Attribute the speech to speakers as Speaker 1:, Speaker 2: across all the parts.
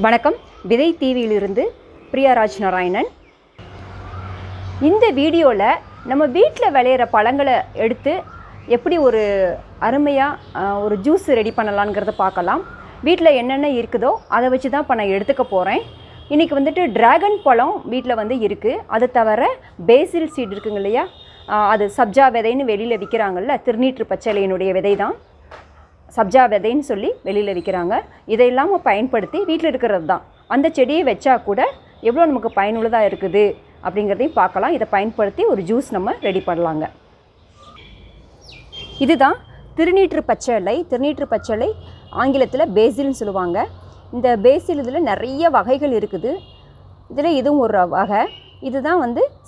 Speaker 1: வணக்கம். விதை டிவியிலிருந்து பிரியாராஜ் நாராயணன். இந்த வீடியோவில் நம்ம வீட்டில் விளையிற பழங்களை எடுத்து எப்படி ஒரு அருமையாக ஒரு ஜூஸ் ரெடி பண்ணலாங்கிறத பார்க்கலாம். வீட்டில் என்னென்ன இருக்குதோ அதை வச்சு தான் இப்போ நான் எடுத்துக்க போகிறேன். இன்றைக்கி வந்துட்டு ட்ராகன் பழம் வீட்டில் இருக்குது. அது தவிர பேசில் சீட் இருக்குங்க இல்லையா, அது சப்ஜா விதைன்னு வெளியில் விற்கிறாங்கல்ல, திருநீற்று பச்சையினுடைய விதை தான் சப்ஜா விதைன்னு சொல்லி வெளியில் விற்கிறாங்க. இதையெல்லாம் பயன்படுத்தி வீட்டில் இருக்கிறது தான். அந்த செடியை வச்சா கூட எவ்வளோ நமக்கு பயனுள்ளதாக இருக்குது அப்படிங்கிறதையும் பார்க்கலாம். இதை பயன்படுத்தி ஒரு ஜூஸ் நம்ம ரெடி பண்ணலாங்க. இதுதான் திருநீற்று பச்சை. திருநீற்று பச்சை ஆங்கிலத்தில் பேசில்னு சொல்லுவாங்க. இந்த பேசில் இதில் நிறைய வகைகள் இருக்குது. இதில் இதுவும் ஒரு வகை. இதுதான்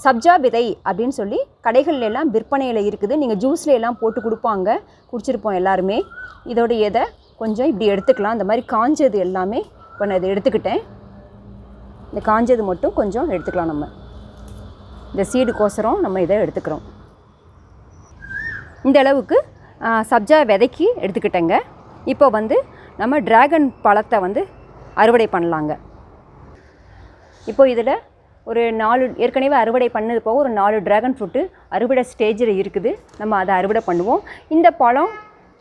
Speaker 1: சப்ஜா விதை அப்படின்னு சொல்லி கடைகள்ல எல்லாம் விற்பனையில் இருக்குது. நீங்கள் ஜூஸில் எல்லாம் போட்டு கொடுப்பாங்க, குடிச்சிருப்போம் எல்லாருமே. இதோட இதை கொஞ்சம் இப்படி எடுத்துக்கலாம். இந்த மாதிரி காஞ்சது எல்லாமே இப்போ நான் இதை எடுத்துக்கிட்டேன். இந்த காஞ்சது மட்டும் கொஞ்சம் எடுத்துக்கலாம். நம்ம இந்த சீடுக்கோசரம் நம்ம இதை எடுத்துக்கிறோம். இந்த அளவுக்கு சப்ஜா விதைக்கு எடுத்துக்கிட்டேங்க. இப்போ நம்ம ட்ராகன் பழத்தை அறுவடை பண்ணலாங்க. இப்போ இதில் ஒரு 4 ஏற்கனவே அறுவடை பண்ணது போக ஒரு 4 ட்ராகன் ஃப்ரூட்டு அறுவடை ஸ்டேஜில் இருக்குது. நம்ம அதை அறுவடை பண்ணுவோம். இந்த பழம்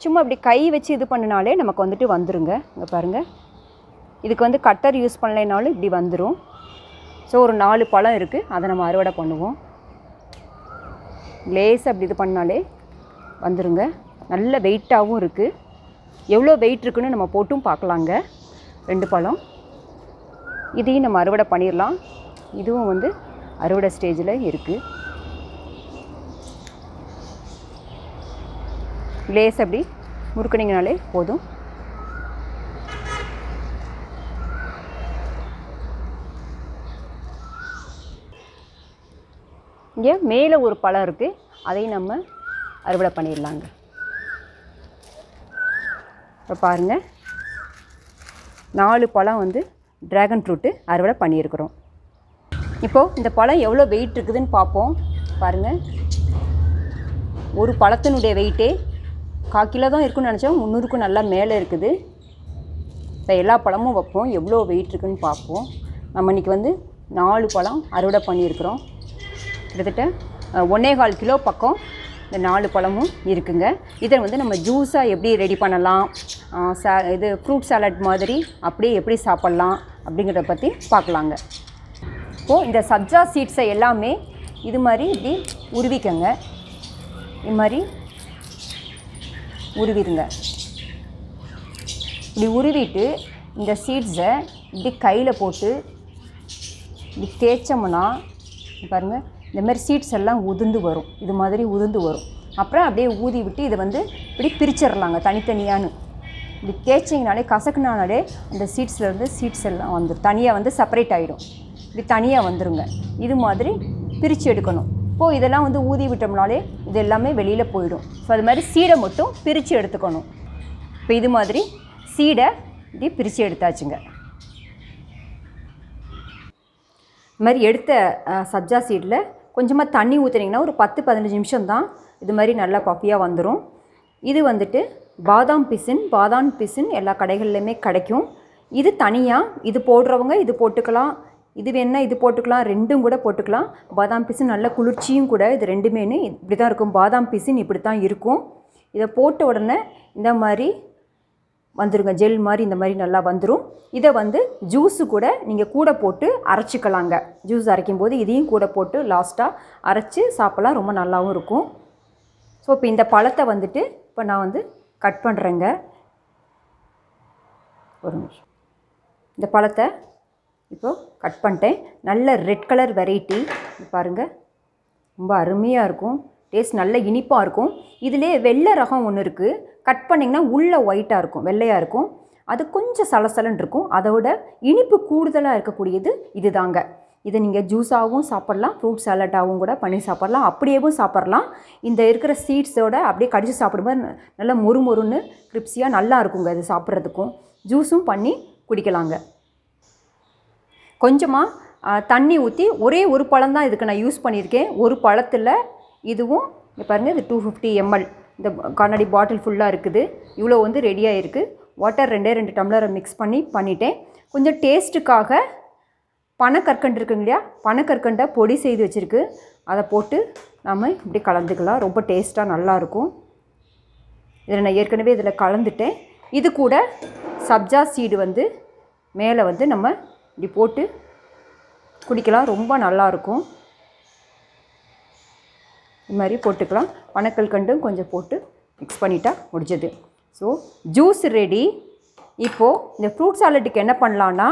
Speaker 1: சும்மா அப்படி கை வச்சு இது பண்ணினாலே நமக்கு வந்துருங்க. இங்கே பாருங்கள், இதுக்கு கட்டர் யூஸ் பண்ணலைனாலும் இப்படி வந்துடும். ஸோ ஒரு 4 பழம் இருக்குது, அதை நம்ம அறுவடை பண்ணுவோம். லேசாக அப்படி இது பண்ணாலே வந்துருங்க. நல்ல வெயிட்டாகவும் இருக்குது. எவ்வளோ வெயிட் இருக்குன்னு நம்ம போட்டும் பார்க்கலாங்க. 2 பழம் இதையும் நம்ம அறுவடை பண்ணிடலாம். இதுவும் அறுவடை ஸ்டேஜில் இருக்குது. லேஸ் அப்படி முறுக்குனிங்கனாலே போதும். இங்கே மேலே ஒரு பழம் இருக்குது, அதையும் நம்ம அறுவடை பண்ணிடலாங்க. இப்போ பாருங்கள், 4 பழம் ட்ராகன் ஃப்ரூட்டு அறுவடை பண்ணியிருக்கிறோம். இப்போது இந்த பழம் எவ்வளோ வெயிட் இருக்குதுன்னு பார்ப்போம். பாருங்கள், ஒரு பழத்தினுடைய வெயிட்டே 1/4 கிலோ தான் இருக்குன்னு நினச்சோம். 300க்கும் நல்லா மேலே இருக்குது. இப்போ எல்லா பழமும் வைப்போம், எவ்வளோ வெயிட் இருக்குதுன்னு பார்ப்போம். நம்ம இன்றைக்கி 4 பழம் அறுவடை பண்ணியிருக்கிறோம். கிட்டத்தட்ட 1.25 கிலோ பக்கம் இந்த 4 பழமும் இருக்குங்க. இதை நம்ம ஜூஸாக எப்படி ரெடி பண்ணலாம், இது ஃப்ரூட் சாலட் மாதிரி அப்படியே எப்படி சாப்பிட்லாம் அப்படிங்கிறத பற்றி பார்க்கலாங்க. இப்போது இந்த சப்ஜா சீட்ஸை எல்லாமே இது மாதிரி இப்படி உருவிக்கங்க. இது மாதிரி உருவிடுங்க. இப்படி உருவிட்டு இந்த சீட்ஸை இப்படி கையில் போட்டு இப்படி தேய்ச்சோம்னா பாருங்கள், இந்த மாதிரி சீட்ஸ் எல்லாம் உதிர்ந்து வரும். இது மாதிரி உதிர்ந்து வரும். அப்புறம் அப்படியே ஊதி விட்டு இதை இப்படி பிரிச்சிடலாங்க தனித்தனியான்னு. இப்படி தேய்ச்சிங்கனாலே கசக்குனாலே அந்த சீட்ஸ்லேருந்து சீட்ஸ் எல்லாம் தனியாக செப்பரேட் ஆகிடும். இப்படி தனியாக வந்துடுங்க. இது மாதிரி பிரித்து எடுக்கணும். இப்போது இதெல்லாம் ஊதி விட்டோம்னாலே இது எல்லாமே வெளியில் போயிடும். ஸோ அது மாதிரி சீடை மட்டும் பிரித்து எடுத்துக்கணும். இப்போ இது மாதிரி சீடை இப்படி பிரித்து எடுத்தாச்சுங்க. இது மாதிரி எடுத்த சப்ஜா சீடில் கொஞ்சமாக தண்ணி ஊற்றுனீங்கன்னா ஒரு 10-15 நிமிஷம் தான் இது மாதிரி நல்லா பஃபியாக வந்துடும். இது பாதாம் பிசின் எல்லா கடைகள்லையுமே கிடைக்கும். இது தனியாக, இது போடுறவங்க இது போட்டுக்கலாம், இது வேணால் இது போட்டுக்கலாம், 2ம் கூட போட்டுக்கலாம். பாதாம் பிசின் நல்ல குளிர்ச்சியும் கூட. இது 2மே இப்படி தான் இருக்கும். பாதாம் பிசின் இப்படி தான் இருக்கும். இதை போட்ட உடனே இந்த மாதிரி வந்துடுங்க, ஜெல் மாதிரி இந்த மாதிரி நல்லா வந்துடும். இதை ஜூஸு கூட நீங்கள் கூட போட்டு அரைச்சிக்கலாங்க. ஜூஸ் அரைக்கும் போது இதையும் கூட போட்டு லாஸ்ட்டாக அரைச்சி சாப்பிட்லாம், ரொம்ப நல்லாவும் இருக்கும். ஸோ இப்போ இந்த பழத்தை இப்போ நான் கட் பண்ணுறேங்க. ஒரு நிமிஷம். இந்த பழத்தை இப்போது கட் பண்ணிட்டேன். நல்ல ரெட் கலர் வெரைட்டி பாருங்கள், ரொம்ப அருமையாக இருக்கும். டேஸ்ட் நல்ல இனிப்பாக இருக்கும். இதிலே வெள்ளை ரகம் ஒன்று இருக்குது. கட் பண்ணிங்கன்னா உள்ளே ஒயிட்டாக இருக்கும், வெள்ளையாக இருக்கும். அது கொஞ்சம் சலசலன்னு இருக்கும். அதோட இனிப்பு கூடுதலாக இருக்கக்கூடியது இது தாங்க. இதை நீங்கள் ஜூஸாகவும் சாப்பிட்லாம், ஃப்ரூட் சாலட்டாகவும் கூட பண்ணி சாப்பிட்லாம், அப்படியேவும் சாப்பிட்லாம். இந்த இருக்கிற சீட்ஸோடு அப்படியே கடிச்சு சாப்பிடும்போது நல்லா மொறுமொறுன்னு கிரிப்ஸியாக நல்லா இருக்குங்க. இது சாப்பிட்றதுக்கும் ஜூஸும் பண்ணி குடிக்கலாங்க. கொஞ்சமாக தண்ணி ஊற்றி ஒரே ஒரு பழம் தான் இதுக்கு நான் யூஸ் பண்ணியிருக்கேன். ஒரு பழத்தில் இதுவும் இங்கே பாருங்கள், இது 250 ml இந்த கண்ணாடி பாட்டில் ஃபுல்லாக இருக்குது. இவ்வளோ ரெடியாக இருக்குது. வாட்டர் 2 டம்ளரை மிக்ஸ் பண்ணிட்டேன். கொஞ்சம் டேஸ்ட்டுக்காக பனக்கற்கண்டு இருக்குங்க இல்லையா, பனக்கற்கண்டை பொடி செய்து வச்சுருக்கு, அதை போட்டு நம்ம இப்படி கலந்துக்கலாம். ரொம்ப டேஸ்ட்டாக நல்லாயிருக்கும். இதில் நான் ஏற்கனவே இதில் கலந்துட்டேன். இது கூட சப்ஜா சீடு வந்து மேலே வந்து நம்ம இப்படி போட்டு குடிக்கலாம். ரொம்ப நல்லாயிருக்கும். இது மாதிரி போட்டுக்கலாம். பனக்கற்கண்டும் கொஞ்சம் போட்டு மிக்ஸ் பண்ணிட்டா முடிஞ்சது. So juice ready. இப்போது இந்த ஃப்ரூட் சாலட்டுக்கு என்ன பண்ணலான்னா,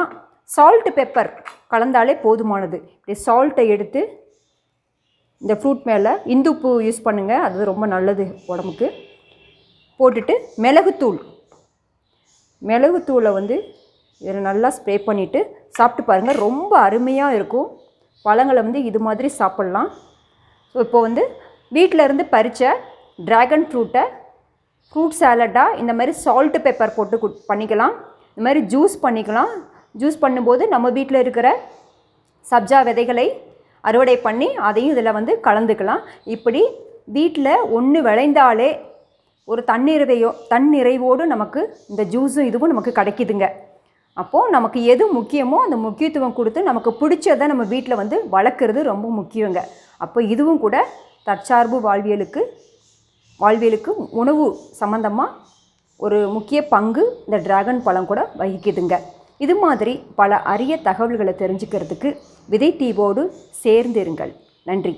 Speaker 1: சால்ட்டு பெப்பர் கலந்தாலே போதுமானது. இப்படி சால்ட்டை எடுத்து இந்த ஃப்ரூட் மேலே இந்துப்பு யூஸ் பண்ணுங்கள், அது ரொம்ப நல்லது உடம்புக்கு. போட்டுட்டு மிளகுத்தூளை வந்து இதில் நல்லா ஸ்ப்ரே பண்ணிவிட்டு சாப்பிட்டு பாருங்கள். ரொம்ப அருமையாக இருக்கும். பழங்களை வந்து இது மாதிரி சாப்பிட்லாம். ஸோ இப்போ வந்து வீட்டில் இருந்து பறித்த ட்ராகன் ஃப்ரூட்டை ஃப்ரூட் சாலட்டாக இந்த மாதிரி சால்ட்டு பெப்பர் போட்டு பண்ணிக்கலாம். இந்த மாதிரி ஜூஸ் பண்ணிக்கலாம். ஜூஸ் பண்ணும்போது நம்ம வீட்டில் இருக்கிற சப்ஜா விதைகளை அறுவடை பண்ணி அதையும் இதில் வந்து கலந்துக்கலாம். இப்படி வீட்டில் ஒன்று விளைந்தாலே ஒரு தன்னிறைவோடு நமக்கு இந்த ஜூஸும் இதுவும் நமக்கு கிடைக்குதுங்க. அப்போது நமக்கு எது முக்கியமோ அந்த முக்கியத்துவம் கொடுத்து நமக்கு பிடிச்சதை நம்ம வீட்டில் வந்து வளர்க்குறது ரொம்ப முக்கியங்க. அப்போ இதுவும் கூட தற்சார்பு வாழ்வியலுக்கு உணவு சம்மந்தமாக ஒரு முக்கிய பங்கு இந்த டிராகன் பழம் கூட வகிக்குதுங்க. இது மாதிரி பல அரிய தகவல்களை தெரிஞ்சுக்கிறதுக்கு விதை தீவோடு சேர்ந்திருங்கள். நன்றி.